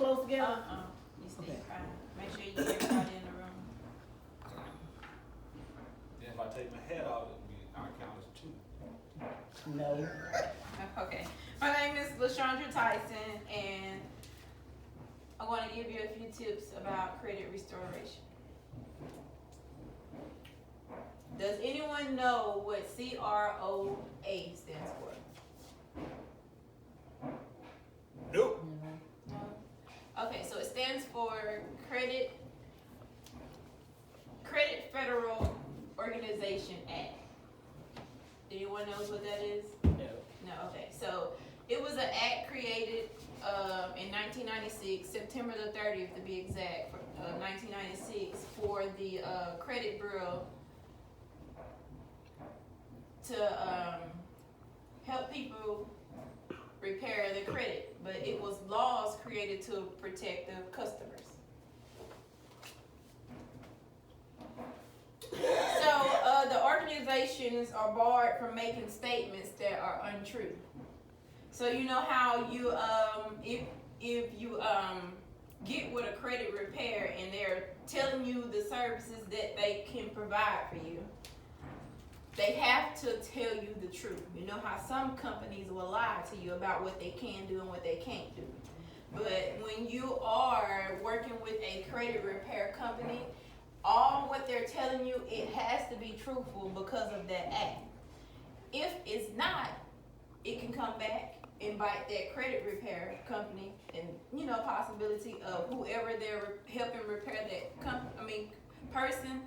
close together? You stay Okay. quiet. Make sure you get everybody in the room. Then if I take my head off, I count as two. No. Okay. My name is LaShondra Tyson, and I want to give you a few tips about credit restoration. Does anyone know what CROA stands for? Nope. No? Okay, so it stands for Credit Federal Organization Act. Anyone knows what that is? No, okay. So it was an act created in 1996, September the 30th to be exact, 1996, for the credit bureau to help people repair their credit. But it was laws created to protect the customers. So the organizations are barred from making statements that are untrue. So you know how you if you get with a credit repair and they're telling you the services that they can provide for you, they have to tell you the truth. You know how some companies will lie to you about what they can do and what they can't do. But when you are working with a credit repair company, all what they're telling you, it has to be truthful because of that act. If it's not, it can come back and bite that credit repair company, and possibility of whoever they're helping repair that person,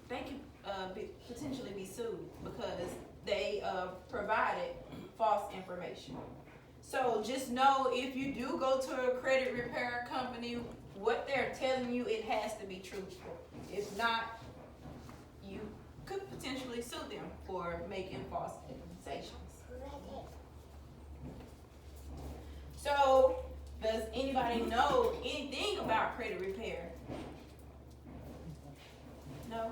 they can potentially be sued because they provided false information. So just know, if you do go to a credit repair company, what they're telling you, it has to be truthful. If not, you could potentially sue them for making false accusations. So, does anybody know anything about credit repair? No?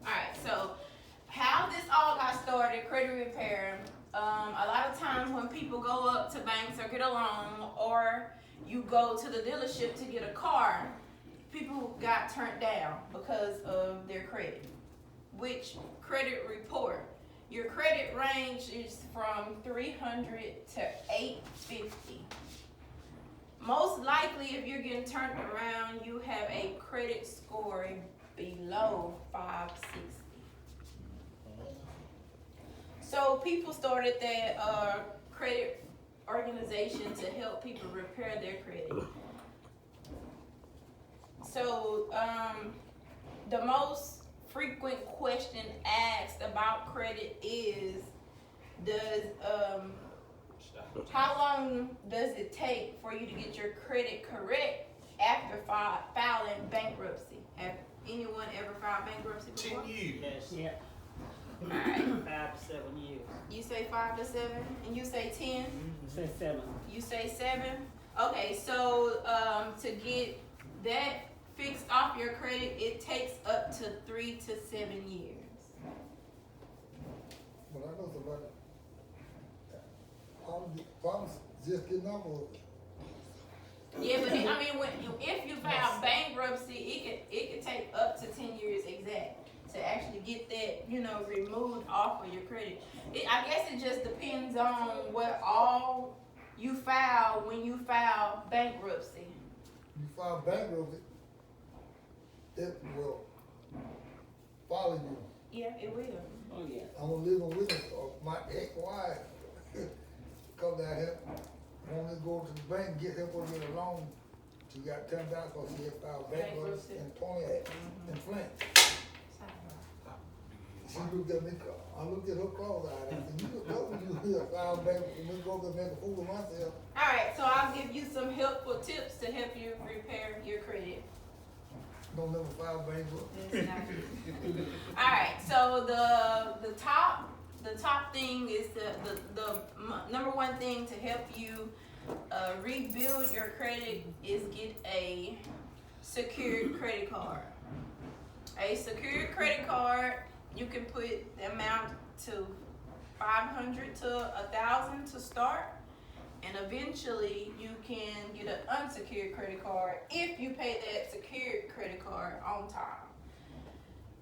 Alright, so how this all got started, credit repair, a lot of times when people go up to banks or get a loan, or you go to the dealership to get a car, people got turned down because of their credit. Which credit report? Your credit range is from 300 to 850. Most likely, if you're getting turned around, you have a credit score below 560. So people started that credit organization to help people repair their credit. So the most frequent question asked about credit is, how long does it take for you to get your credit correct after filing bankruptcy? Have anyone ever filed bankruptcy before? 10 years. Yes. Yeah. Alright. 5 to 7 years. You say 5 to 7, and you say 10. Say 7. You say 7. Okay, so to get that fixed off your credit, it takes up to 3 to 7 years. But I know somebody, problems just getting up with it. Yeah, but if you file bankruptcy, it could take up to 10 years exact to actually get that, removed off of your credit. I guess it just depends on what all you file when you file bankruptcy. You file bankruptcy, it will follow you. Yeah, it will. Oh, yeah. I'm a living witness of my ex-wife. Come down here, wanted to go to the bank, get her for get a loan. She got turned down because she had filed bankruptcy in Pontiac, in Flint. She looked at me, I looked at her cross-eyed, I said, you look when you here file bankruptcy, we go to make a fool of myself. Alright, so I'll give you some helpful tips to help you repair your credit. Don't never file bankruptcy. Alright, so the top thing is the number one thing to help you rebuild your credit is get a secured credit card. A secured credit card, you can put the amount to $500 to $1,000 to start, and eventually you can get an unsecured credit card if you pay that secured credit card on time.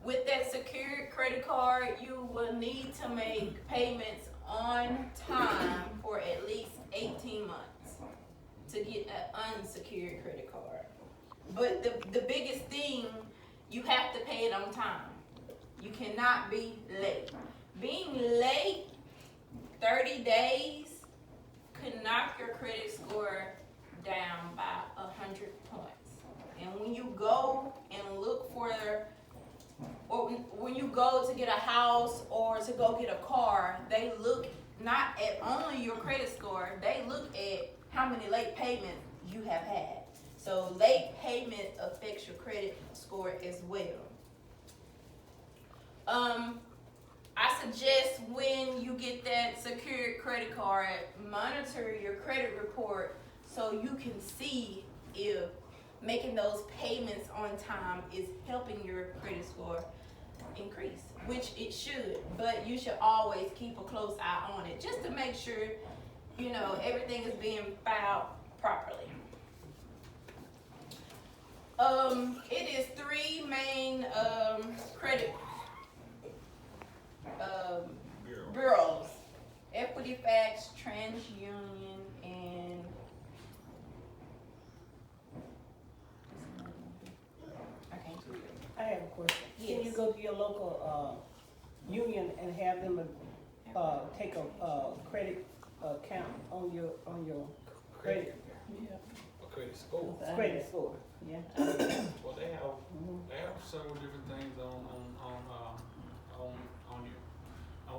With that secured credit card, you will need to make payments on time for at least 18 months to get an unsecured credit card. But the biggest thing, you have to pay it on time. You cannot be late. Being late 30 days could knock your credit score down by 100 points. And when you go and look for, or when you go to get a house or to go get a car, they look not at only your credit score, they look at how many late payments you have had. So late payment affects your credit score as well. I suggest when you get that secured credit card, monitor your credit report so you can see if making those payments on time is helping your credit score increase, which it should, but you should always keep a close eye on it just to make sure, you know, everything is being filed properly. It is three main credit bureaus: Equifax, TransUnion, and I have a question. Can you Yes. go to your local, union and have them, take a credit account on your credit A credit score. score? Yeah. Well, they have several different things on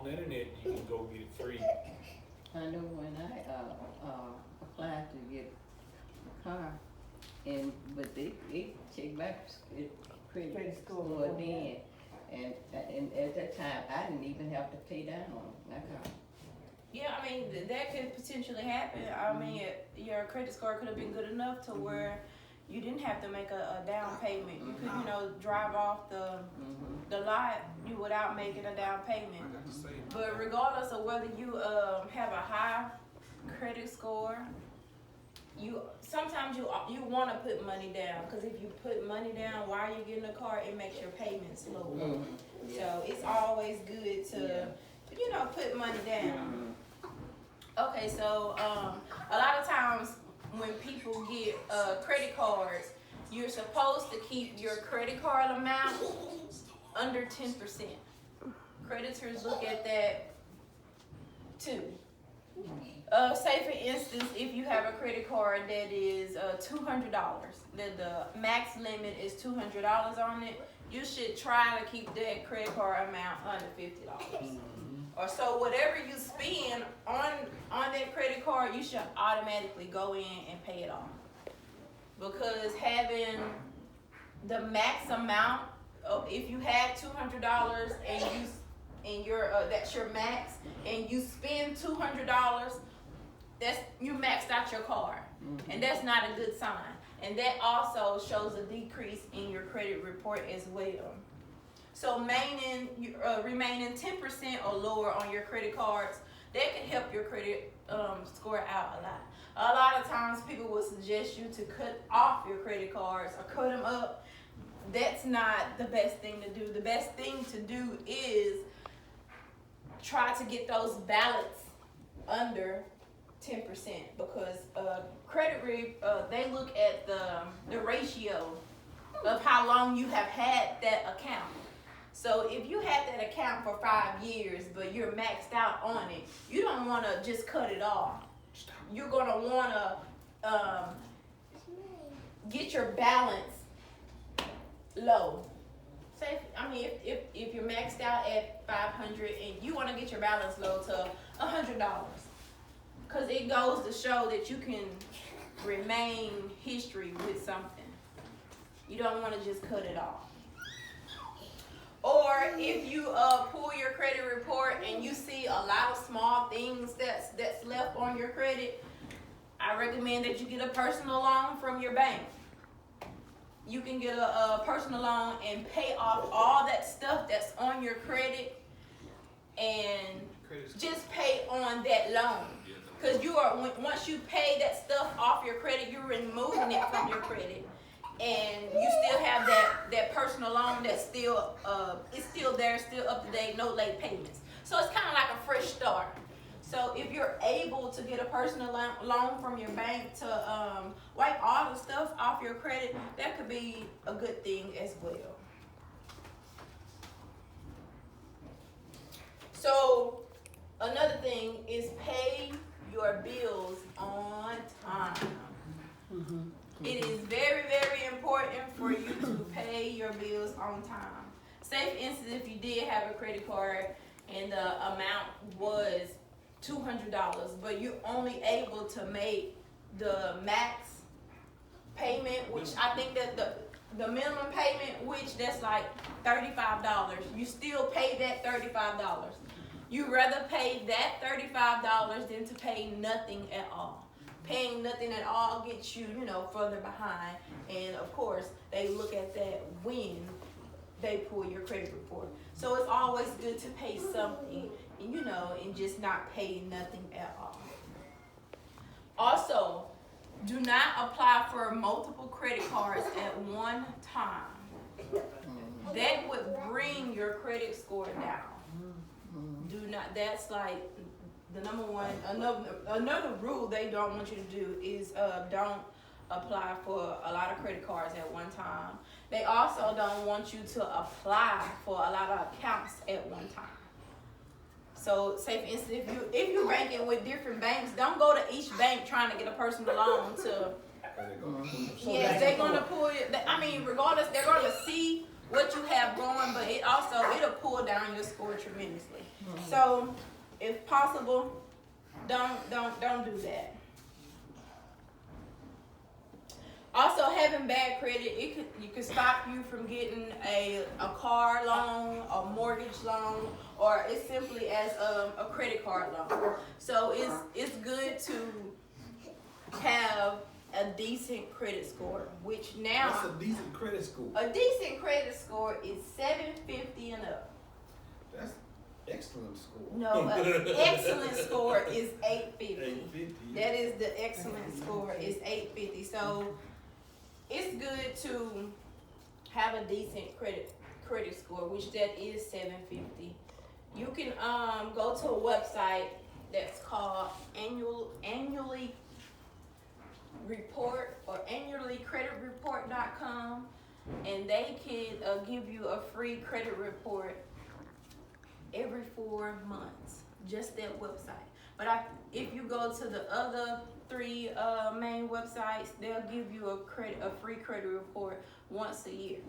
the internet. You can go get it free. I know when I applied to get a car, but they check my credit score then, and at that time I didn't even have to pay down on my car. yeah, I mean that could potentially happen. I mean your credit score could have been good enough to where you didn't have to make a down payment. You could, you know, drive off the lot without making a down payment. I got to say, But regardless of whether you have a high credit score, sometimes you want to put money down, because if you put money down while you're getting a car, it makes your payments lower. So it's always good to you know, put money down. Okay, so a lot of times when people get credit cards, you're supposed to keep your credit card amount under 10%. Creditors look at that too. Say for instance, if you have a credit card that is $200, that the max limit is $200 on it, you should try to keep that credit card amount under $50. Or so whatever you spend on that credit card, you should automatically go in and pay it off. Because having the max amount, if you had $200 and that's your max, and you spend $200, you maxed out your card, and that's not a good sign. And that also shows a decrease in your credit report as well. So remaining 10% or lower on your credit cards, that can help your credit score out a lot. A lot of times people will suggest you to cut off your credit cards or cut them up. That's not the best thing to do. The best thing to do is try to get those balance under 10%, because they look at the ratio of how long you have had that account. So if you had that account for 5 years, but you're maxed out on it, you don't want to just cut it off. You're going to want to get your balance low. Say, if you're maxed out at $500 and you want to get your balance low to $100, because it goes to show that you can remain history with something. You don't want to just cut it off. Or if you pull your credit report and you see a lot of small things that's left on your credit, I recommend that you get a personal loan from your bank. You can get a personal loan and pay off all that stuff that's on your credit, and just pay on that loan. Cause once you pay that stuff off your credit, you're removing it from your credit, and you still have that personal loan that's still it's still there, still up to date, no late payments. So it's kind of like a fresh start. So if you're able to get a personal loan from your bank to wipe all the stuff off your credit, that could be a good thing as well. So another thing is pay your bills on time. It is very, very important for you to pay your bills on time. Say for instance, if you did have a credit card and the amount was $200, but you're only able to make the max payment, which I think that the minimum payment, which that's like $35, you still pay that $35. You rather pay that $35 than to pay nothing at all. Paying nothing at all gets you, further behind. And of course, they look at that when they pull your credit report. So it's always good to pay something, and just not pay nothing at all. Also, do not apply for multiple credit cards at one time. That would bring your credit score down. Do not, that's like the number one, another rule they don't want you to do is don't apply for a lot of credit cards at one time. They also don't want you to apply for a lot of accounts at one time. So say for instance, if you're banking with different banks, don't go to each bank trying to get a personal loan to, yes, they're gonna pull you, regardless, they're gonna see what you have going, but it'll pull down your score tremendously. So if possible, don't do that. Also, having bad credit, you can stop you from getting a car loan, a mortgage loan, or as simply as a credit card loan. So it's good to have a decent credit score, which now What's a decent credit score? a decent credit score is 750 and up. That's excellent score. No, an excellent score is 850. 850. That is the excellent score is 850. So it's good to have a decent credit score, which that is 750. You can go to a website that's called annually report or annuallycreditreport.com, and they can give you a free credit report every 4 months. Just that website. But if you go to the other 3 main websites, they'll give you a free credit report once a year.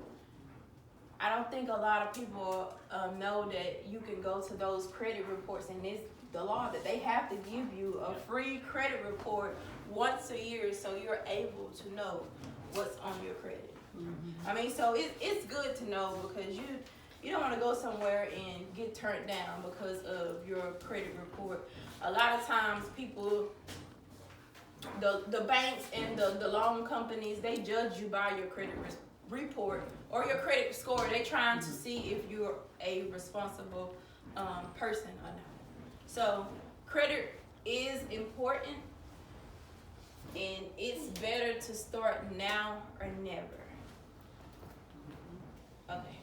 I don't think a lot of people know that you can go to those credit reports, and it's the law that they have to give you a free credit report once a year, so you're able to know what's on your credit. So it's good to know, because you don't want to go somewhere and get turned down because of your credit report. A lot of times people, the banks and the loan companies, they judge you by your credit report or your credit score. They trying to see if you're a responsible person or not. So credit is important, and it's better to start now or never. Okay.